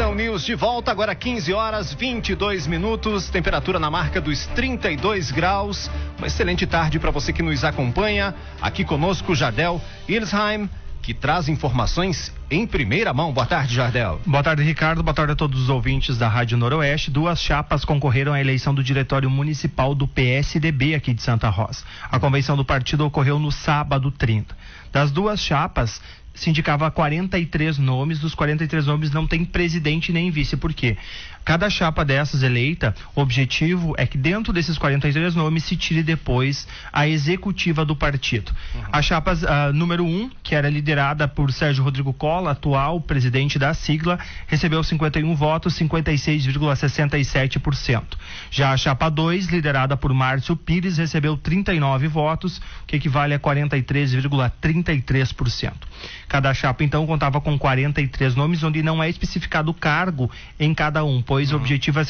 Conexão News de volta, agora 15 horas 22 minutos, temperatura na marca dos 32 graus. Uma excelente tarde para você que nos acompanha. Aqui conosco, Jardel Ilsheim, que traz informações em primeira mão. Boa tarde, Jardel. Boa tarde, Ricardo. Boa tarde a todos os ouvintes da Rádio Noroeste. Duas chapas concorreram à eleição do Diretório Municipal do PSDB aqui de Santa Rosa. A convenção do partido ocorreu no sábado 30. Das duas chapas, se indicava 43 nomes. Dos 43 nomes não tem presidente nem vice. Por quê? Cada chapa dessas eleita, o objetivo é que dentro desses 43 nomes se tire depois a executiva do partido. A chapa número 1, que era liderada por Sérgio Rodrigo Cola, atual presidente da sigla, recebeu 51 votos, 56,67%. Já a chapa 2, liderada por Márcio Pires, recebeu 39 votos, que equivale a 43,33%. Cada chapa, então, contava com 43 nomes, onde não é especificado o cargo em cada um, pois o objetivo é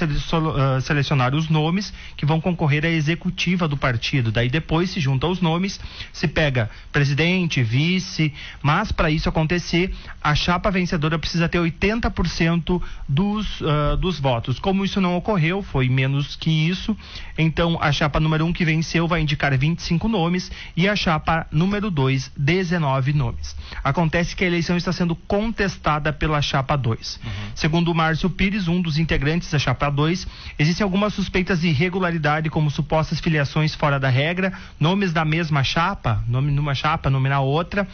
selecionar os nomes que vão concorrer à executiva do partido. Daí depois se junta os nomes, se pega presidente, vice, mas para isso acontecer, a chapa vencedora precisa ter 80% dos votos. Como isso não ocorreu, foi menos que isso, então a chapa número 1 que venceu vai indicar 25 nomes e a chapa número 2, 19 nomes. Acontece que a eleição está sendo contestada pela chapa 2. Segundo o Márcio Pires, um dos integrantes da chapa 2, existem algumas suspeitas de irregularidade, como supostas filiações fora da regra, nomes da mesma chapa, nome numa chapa, nome na outra,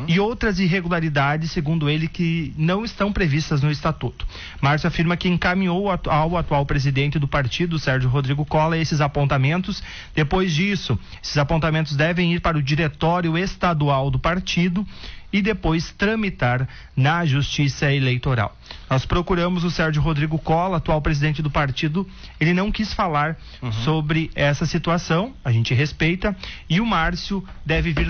e outras irregularidades, segundo ele, que não estão previstas no estatuto. Márcio afirma que encaminhou ao atual presidente do partido, Sérgio Rodrigo Cola, esses apontamentos. Depois disso, esses apontamentos devem ir para o diretório estadual do partido e depois tramitar na Justiça Eleitoral. Nós procuramos o Sérgio Rodrigo Cola, atual presidente do partido. Ele não quis falar sobre essa situação, a gente respeita, e o Márcio deve vir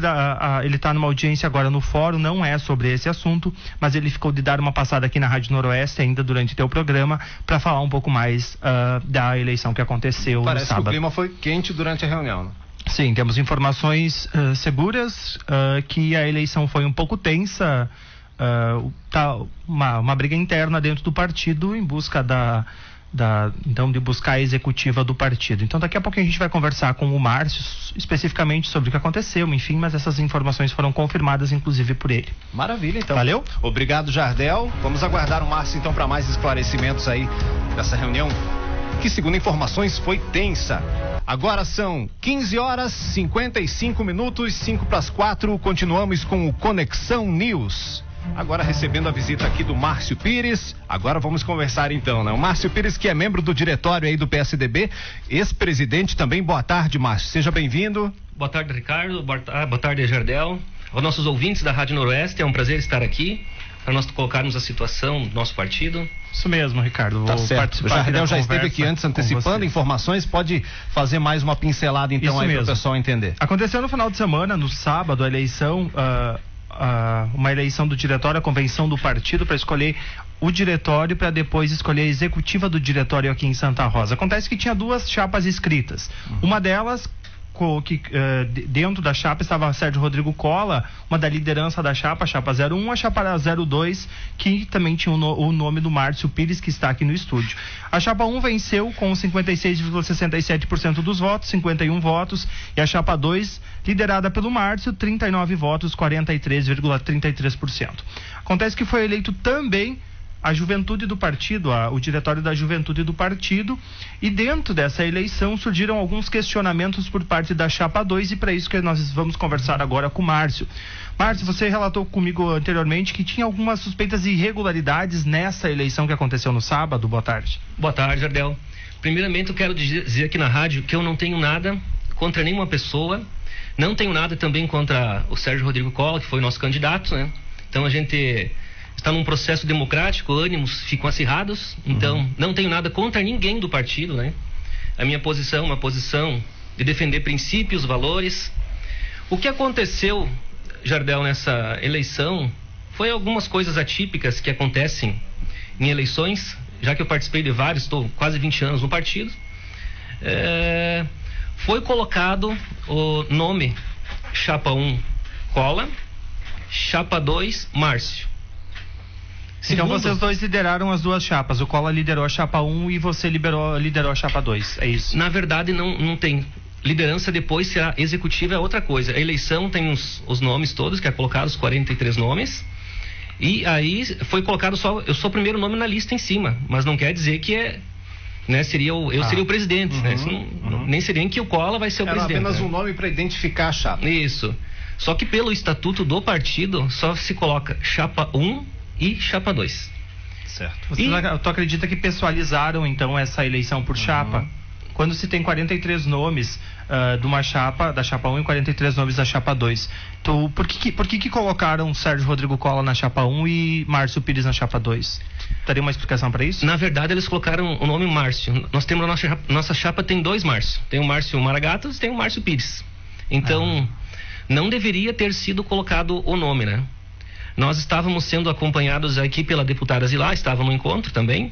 ele está numa audiência agora no fórum, não é sobre esse assunto, mas ele ficou de dar uma passada aqui na Rádio Noroeste ainda durante teu programa para falar um pouco mais da eleição que aconteceu no sábado. Parece que o clima foi quente durante a reunião, né? Sim, temos informações seguras que a eleição foi um pouco tensa, tá uma briga interna dentro do partido em busca então de buscar a executiva do partido. Então daqui a pouco a gente vai conversar com o Márcio especificamente sobre o que aconteceu, enfim, mas essas informações foram confirmadas inclusive por ele. Maravilha, então. Valeu? Obrigado, Jardel. Vamos aguardar o Márcio então para mais esclarecimentos aí dessa reunião, que segundo informações foi tensa. Agora são 15 horas 55 minutos, 5 para as 4, continuamos com o Conexão News. Agora recebendo a visita aqui do Márcio Pires. Agora vamos conversar então, né? O Márcio Pires, que é membro do diretório aí do PSDB, ex-presidente também. Boa tarde, Márcio, seja bem-vindo. Boa tarde, Ricardo. Boa tarde, Jardel. Aos nossos ouvintes da Rádio Noroeste, é um prazer estar aqui para nós colocarmos a situação do nosso partido. Isso mesmo, Ricardo. Tá certo. O Jardel já esteve aqui antes antecipando informações, pode fazer mais uma pincelada então. Isso aí para o pessoal entender. Aconteceu no final de semana, no sábado, a eleição, uma eleição do diretório, a convenção do partido para escolher o diretório para depois escolher a executiva do diretório aqui em Santa Rosa. Acontece que tinha duas chapas inscritas. Uma delas, que dentro da chapa estava Sérgio Rodrigo Cola, uma da liderança da chapa, a chapa 01, a chapa 02, que também tinha o nome do Márcio Pires, que está aqui no estúdio. A chapa 1 venceu com 56,67% dos votos, 51 votos, e a chapa 2, liderada pelo Márcio, 39 votos, 43,33%. Acontece que foi eleito também a juventude do partido, o diretório da juventude do partido, e dentro dessa eleição surgiram alguns questionamentos por parte da chapa 2, e para isso que nós vamos conversar agora com o Márcio. Márcio, você relatou comigo anteriormente que tinha algumas suspeitas de irregularidades nessa eleição que aconteceu no sábado. Boa tarde. Boa tarde, Jardel. Primeiramente eu quero dizer aqui na rádio que eu não tenho nada contra nenhuma pessoa, não tenho nada também contra o Sérgio Rodrigo Cola, que foi o nosso candidato, né? Então a gente está num processo democrático, ânimos ficam acirrados, então não tenho nada contra ninguém do partido, né? A minha posição é uma posição de defender princípios, valores. O que aconteceu, Jardel, nessa eleição foi algumas coisas atípicas que acontecem em eleições, já que eu participei de vários, estou quase 20 anos no partido. Foi colocado o nome Chapa 1 Cola, Chapa 2 Márcio. Então vocês dois lideraram as duas chapas. O Cola liderou a chapa 1 e você liderou a chapa 2. É isso? Na verdade, não tem liderança depois, se a executiva é outra coisa. A eleição tem os nomes todos, que é colocado os 43 nomes. E aí foi colocado só... Eu sou o primeiro nome na lista em cima. Mas não quer dizer que é... Né, seria o presidente, né? Nem seria nem que o Cola vai ser o presidente. Era apenas um nome para identificar a chapa. Isso. Só que pelo estatuto do partido, só se coloca chapa 1 e chapa 2. Certo. Tu acredita que pessoalizaram, então, essa eleição por chapa? Quando se tem 43 nomes de uma chapa, da chapa 1 e 43 nomes da chapa 2, por que colocaram Sérgio Rodrigo Cola na chapa 1 e Márcio Pires na chapa 2? Teria uma explicação para isso? Na verdade, eles colocaram o nome Márcio. Nós temos nossa chapa tem 2 Márcio. Tem o Márcio Maragatos e tem o Márcio Pires. Então, não deveria ter sido colocado o nome, né? Nós estávamos sendo acompanhados aqui pela deputada Zilá, estava no encontro também.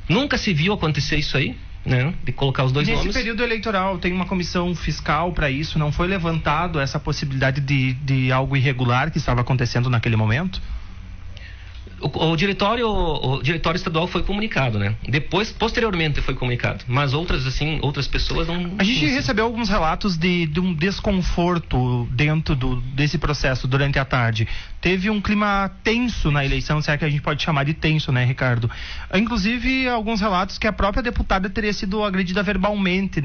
Nunca se viu acontecer isso aí, né? De colocar os 2 nomes. Nesse período eleitoral tem uma comissão fiscal para isso, não foi levantado essa possibilidade de algo irregular que estava acontecendo naquele momento? O diretório estadual foi comunicado, né? Depois, posteriormente foi comunicado, mas outras pessoas não... A gente recebeu alguns relatos de um desconforto dentro desse processo durante a tarde. Teve um clima tenso na eleição, se é que a gente pode chamar de tenso, né, Ricardo? Inclusive, alguns relatos que a própria deputada teria sido agredida verbalmente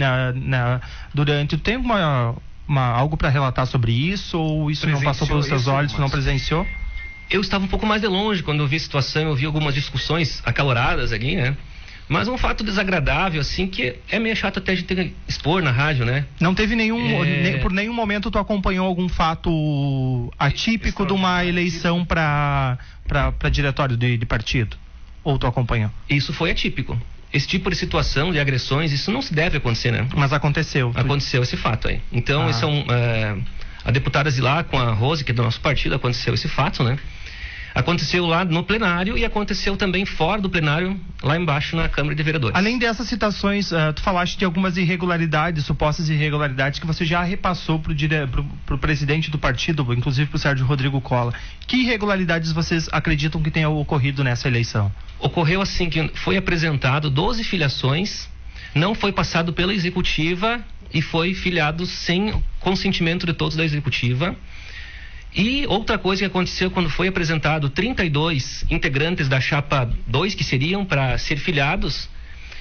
durante... Tem algo para relatar sobre isso? Ou isso não passou pelos seus olhos, você não presenciou? Eu estava um pouco mais de longe quando eu vi a situação, eu vi algumas discussões acaloradas ali, né? Mas um fato desagradável, assim, que é meio chato até de ter que expor na rádio, né? Não teve por nenhum momento tu acompanhou algum fato atípico de uma eleição para diretório de partido? Ou tu acompanhou? Isso foi atípico. Esse tipo de situação, de agressões, isso não se deve acontecer, né? Mas aconteceu. Aconteceu esse fato aí. Então, isso é a deputada Zilá com a Rose, que é do nosso partido, aconteceu esse fato, né? Aconteceu lá no plenário e aconteceu também fora do plenário, lá embaixo na Câmara de Vereadores. Além dessas citações, tu falaste de algumas irregularidades, supostas irregularidades, que você já repassou pro presidente do partido, inclusive pro Sérgio Rodrigo Cola. Que irregularidades vocês acreditam que tenham ocorrido nessa eleição? Ocorreu assim, que foi apresentado 12 filiações, não foi passado pela executiva e foi filiado sem consentimento de todos da executiva. E outra coisa que aconteceu quando foi apresentado 32 integrantes da chapa 2 que seriam para ser filiados,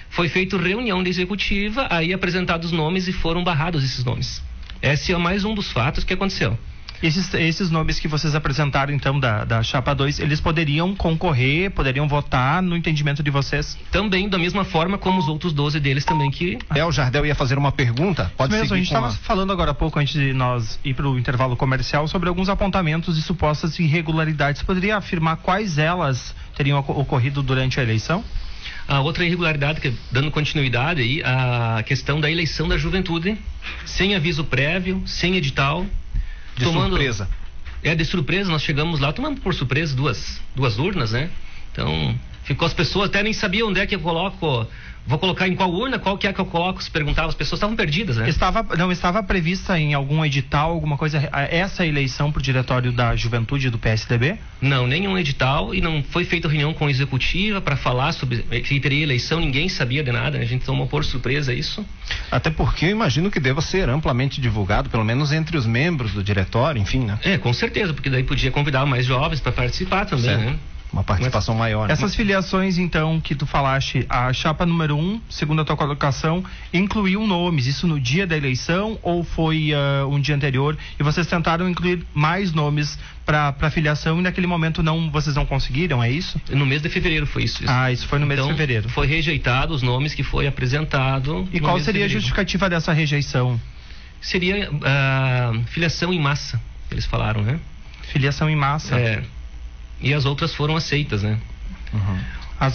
foi feita reunião da executiva, aí apresentados nomes e foram barrados esses nomes. Esse é mais um dos fatos que aconteceu. Esses nomes que vocês apresentaram, então, da chapa 2, eles poderiam concorrer, poderiam votar no entendimento de vocês? Também, da mesma forma como os outros 12 deles também que... O Jardel ia fazer uma pergunta? Pode mesmo, seguir. A gente estava falando agora há pouco, antes de nós ir para o intervalo comercial, sobre alguns apontamentos de supostas irregularidades. Poderia afirmar quais elas teriam ocorrido durante a eleição? A outra irregularidade, que dando continuidade aí, a questão da eleição da juventude, sem aviso prévio, sem edital... De surpresa. De surpresa, nós chegamos lá, tomamos por surpresa duas urnas, né? Então, ficou as pessoas, até nem sabiam onde é que eu coloco, vou colocar em qual urna, qual que é que eu coloco, se perguntava, as pessoas estavam perdidas, né? Não estava prevista em algum edital, alguma coisa, essa eleição pro diretório da juventude do PSDB? Não, nenhum edital, e não foi feita reunião com a executiva para falar sobre que teria eleição, ninguém sabia de nada, né? A gente tomou por surpresa isso. Até porque eu imagino que deva ser amplamente divulgado, pelo menos entre os membros do diretório, enfim, né? Com certeza, porque daí podia convidar mais jovens para participar também, certo, né? Uma participação maior. Essas filiações, então, que tu falaste, a chapa número 1, segundo a tua colocação, incluiu nomes, isso no dia da eleição ou foi um dia anterior? E vocês tentaram incluir mais nomes para filiação e naquele momento vocês não conseguiram, é isso? No mês de fevereiro foi isso. Isso foi no mês de fevereiro. Foi rejeitado os nomes que foi apresentado. E qual seria a justificativa dessa rejeição? Seria filiação em massa, eles falaram, né? Filiação em massa? E as outras foram aceitas, né?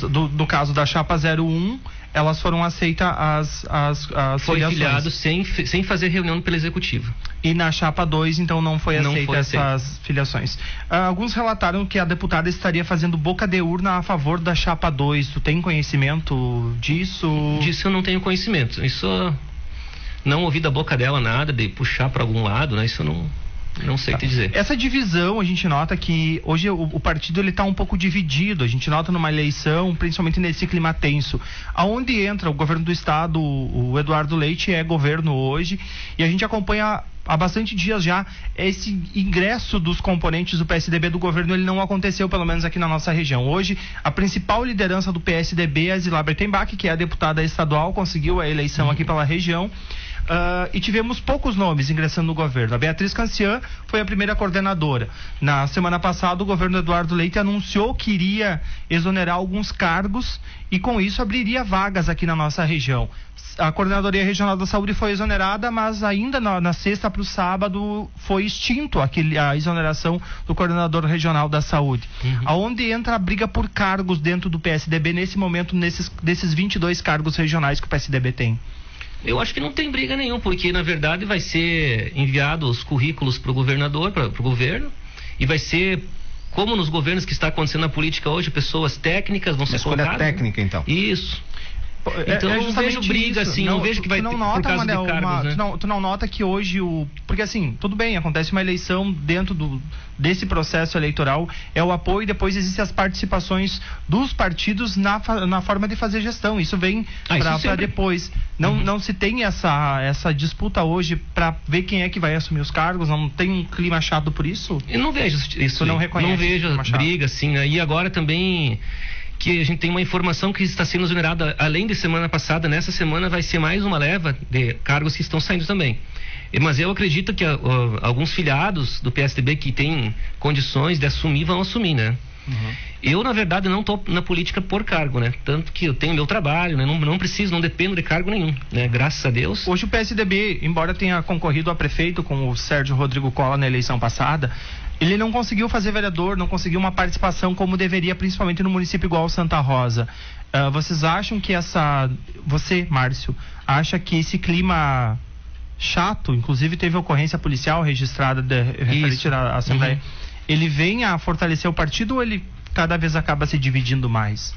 Do caso da chapa 01, elas foram aceitas as foi filiado sem fazer reunião pela executiva. E na chapa 2, então, não foi aceita essas filiações. Alguns relataram que a deputada estaria fazendo boca de urna a favor da chapa 2. Tu tem conhecimento disso? Disso eu não tenho conhecimento. Isso não ouvi da boca dela nada de puxar para algum lado, né? Isso eu não Não sei te dizer. Essa divisão, a gente nota que hoje o partido ele está um pouco dividido. A gente nota numa eleição, principalmente nesse clima tenso, aonde entra o governo do estado, o Eduardo Leite é governo hoje, e a gente acompanha há bastante dias já esse ingresso dos componentes do PSDB do governo. Ele não aconteceu, pelo menos aqui na nossa região. Hoje, a principal liderança do PSDB é a Zilá Breitenbach, que é a deputada estadual, conseguiu a eleição aqui pela região. E tivemos poucos nomes ingressando no governo. A Beatriz Cancian foi a primeira coordenadora. Na semana passada, o governo Eduardo Leite anunciou que iria exonerar alguns cargos e com isso abriria vagas aqui na nossa região. A Coordenadoria Regional da Saúde foi exonerada, mas ainda na sexta para o sábado foi extinto a exoneração do Coordenador Regional da Saúde. Aonde entra a briga por cargos dentro do PSDB nesse momento, desses 22 cargos regionais que o PSDB tem? Eu acho que não tem briga nenhuma, porque na verdade vai ser enviado os currículos para o governador, para o governo, e vai ser, como nos governos que está acontecendo na política hoje, pessoas técnicas vão ser colocadas. Escolha técnica, então. Isso. Então eu não vejo briga assim, não vejo que vai ter por causa de cargos, né? Tu não nota que hoje porque assim, tudo bem, acontece uma eleição dentro desse processo eleitoral, é o apoio e depois existem as participações dos partidos na forma de fazer gestão, isso vem para depois. Não se tem essa disputa hoje para ver quem é que vai assumir os cargos, não tem um clima chato por isso? Eu não vejo isso, não vejo briga assim, né? E agora também que a gente tem uma informação que está sendo exonerada além de semana passada, nessa semana vai ser mais uma leva de cargos que estão saindo também. Mas eu acredito que alguns filiados do PSDB que têm condições de assumir, vão assumir, né? Eu, na verdade, não estou na política por cargo, né? Tanto que eu tenho meu trabalho, né? Não preciso, não dependo de cargo nenhum, né? Graças a Deus. Hoje o PSDB, embora tenha concorrido a prefeito com o Sérgio Rodrigo Cola na eleição passada, ele não conseguiu fazer vereador, não conseguiu uma participação como deveria, principalmente no município igual Santa Rosa. Vocês acham que você, Márcio, acha que esse clima chato, inclusive teve ocorrência policial registrada referente à Assembleia, ele vem a fortalecer o partido ou ele cada vez acaba se dividindo mais?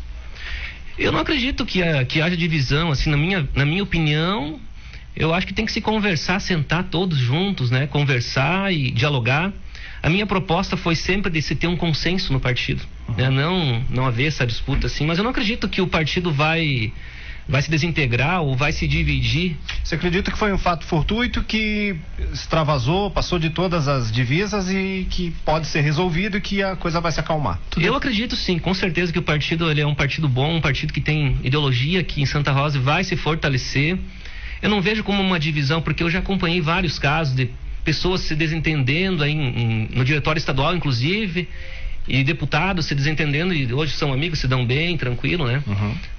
Eu não acredito que haja divisão, assim, na minha opinião, eu acho que tem que se conversar, sentar todos juntos, né? Conversar e dialogar. A minha proposta foi sempre de se ter um consenso no partido, né? Não haver essa disputa assim, mas eu não acredito que o partido vai se desintegrar ou vai se dividir. Você acredita que foi um fato fortuito que extravasou, passou de todas as divisas e que pode ser resolvido e que a coisa vai se acalmar? Eu acredito sim, com certeza que o partido ele é um partido bom, um partido que tem ideologia, que em Santa Rosa vai se fortalecer. Eu não vejo como uma divisão, porque eu já acompanhei vários casos de pessoas se desentendendo aí no diretório estadual, inclusive, e deputados se desentendendo e hoje são amigos, se dão bem, tranquilo, né?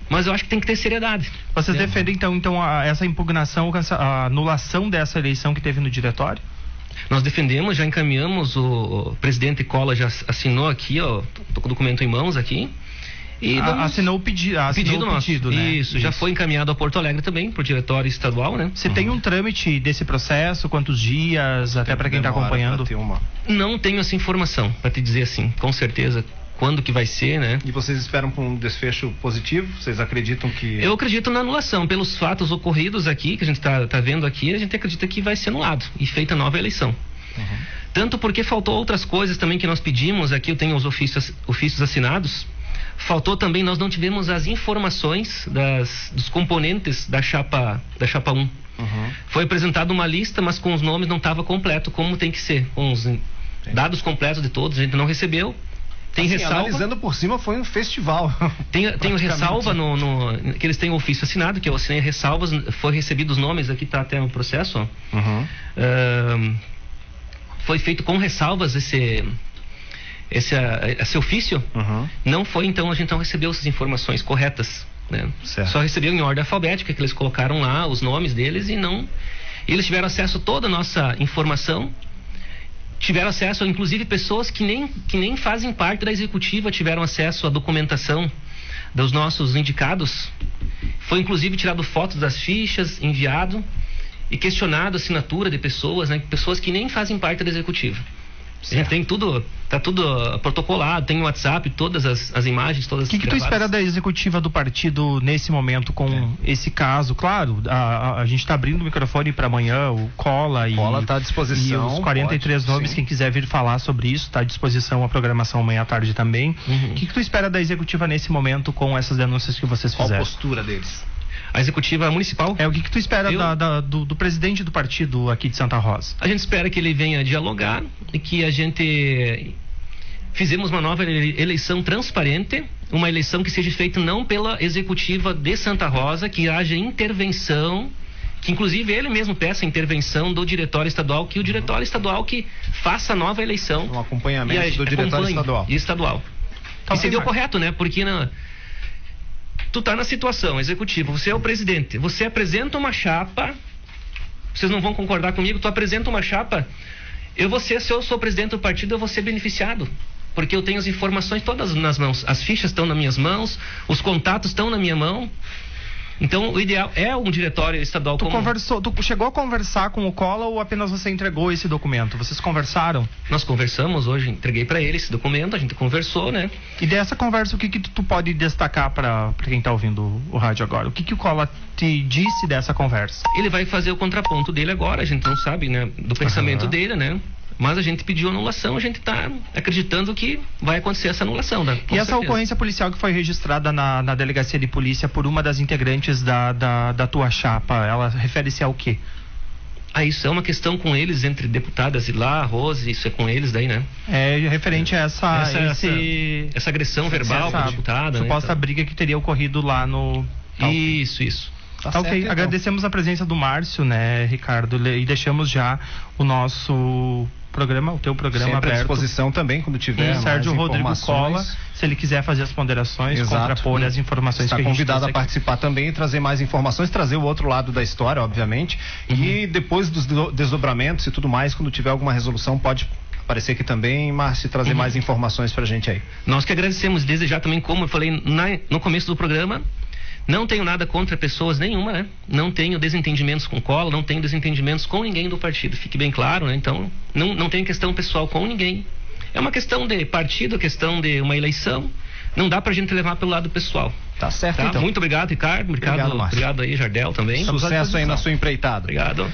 Mas eu acho que tem que ter seriedade. Vocês defendem então essa impugnação, a anulação dessa eleição que teve no diretório? Nós defendemos, já encaminhamos, o presidente Cola já assinou aqui, ó, tô com o documento em mãos aqui. E assinou o pedido nosso. Né? Isso, já foi encaminhado a Porto Alegre também, por diretório estadual, né? Você tem um trâmite desse processo? Quantos dias? Até para quem está acompanhando? Não tenho essa informação, para te dizer assim, com certeza, quando que vai ser, né? E vocês esperam por um desfecho positivo? Vocês acreditam que... Eu acredito na anulação, pelos fatos ocorridos aqui, que a gente tá vendo aqui, a gente acredita que vai ser anulado e feita nova eleição. Tanto porque faltou outras coisas também que nós pedimos, aqui eu tenho os ofícios assinados. Faltou também, nós não tivemos as informações dos componentes da chapa 1. Foi apresentada uma lista, mas com os nomes não estava completo, como tem que ser, com os dados completos de todos, a gente não recebeu. Tem assim, ressalva. Analisando por cima, foi um festival. Tem ressalva que eles têm o ofício assinado, que eu assinei ressalvas, foi recebido os nomes, aqui está até o processo, ó. Foi feito com ressalvas esse ofício. Não foi, então a gente não recebeu essas informações corretas, né? Só recebeu em ordem alfabética, que eles colocaram lá os nomes deles e eles tiveram acesso a toda a nossa informação, tiveram acesso, inclusive pessoas que nem fazem parte da executiva tiveram acesso à documentação dos nossos indicados. Foi inclusive tirado fotos das fichas, enviado e questionado a assinatura de pessoas, né? Pessoas que nem fazem parte da executiva. A gente tem tudo, tá tudo protocolado, tem o WhatsApp, todas as imagens, todas. O que tu espera da executiva do partido nesse momento com esse caso? Claro, a gente está abrindo o microfone para amanhã, o Cola está à disposição. E os 43 nomes, quem quiser vir falar sobre isso, está à disposição a programação amanhã à tarde também. O que tu espera da executiva nesse momento com essas denúncias que vocês fizeram? Qual a postura deles? A executiva municipal? O que tu espera do presidente do partido aqui de Santa Rosa? A gente espera que ele venha dialogar e que a gente fizemos uma nova eleição transparente, uma eleição que seja feita não pela executiva de Santa Rosa, que haja intervenção, que inclusive ele mesmo peça a intervenção do diretório estadual, que o diretório estadual que faça a nova eleição. Um acompanhamento do diretório estadual. E seria o correto, né? Porque tu tá na situação executiva, você é o presidente, você apresenta uma chapa, vocês não vão concordar comigo, tu apresenta uma chapa, se eu sou presidente do partido, eu vou ser beneficiado, porque eu tenho as informações todas nas mãos, as fichas estão nas minhas mãos, os contatos estão na minha mão. Então, o ideal é um diretório estadual tu chegou a conversar com o Cola ou apenas você entregou esse documento? Vocês conversaram? Nós conversamos hoje, entreguei para ele esse documento, a gente conversou, né? E dessa conversa, o que tu pode destacar para quem está ouvindo o rádio agora? O que o Cola te disse dessa conversa? Ele vai fazer o contraponto dele agora, a gente não sabe, né, do pensamento dele, né? Mas a gente pediu anulação, a gente está acreditando que vai acontecer essa anulação, né? E essa ocorrência policial que foi registrada na delegacia de polícia por uma das integrantes da tua chapa, ela refere-se ao quê? Isso é uma questão com eles, entre deputadas e lá, Rose, isso é com eles daí, né? É referente a essa agressão verbal com a deputada. Suposta briga que teria ocorrido lá no... Isso. Tá ok, então. Agradecemos a presença do Márcio, né, Ricardo, e deixamos já o nosso programa, o teu programa sempre aberto. À disposição também, quando tiver o Sérgio Rodrigo Cola, se ele quiser fazer as ponderações, contrapor as informações que a gente está convidado a participar também e trazer mais informações, trazer o outro lado da história, obviamente, e depois dos desdobramentos e tudo mais, quando tiver alguma resolução, pode aparecer aqui também, Márcio, trazer mais informações pra gente aí. Nós que agradecemos, desde já também, como eu falei no começo do programa, não tenho nada contra pessoas nenhuma, né? Não tenho desentendimentos com Cola, não tenho desentendimentos com ninguém do partido, fique bem claro, né? Então, não tenho questão pessoal com ninguém. É uma questão de partido, questão de uma eleição, não dá pra gente levar pelo lado pessoal. Tá certo, então. Muito obrigado, Ricardo. Obrigado aí, Jardel também. Sucesso aí na sua empreitada. Obrigado.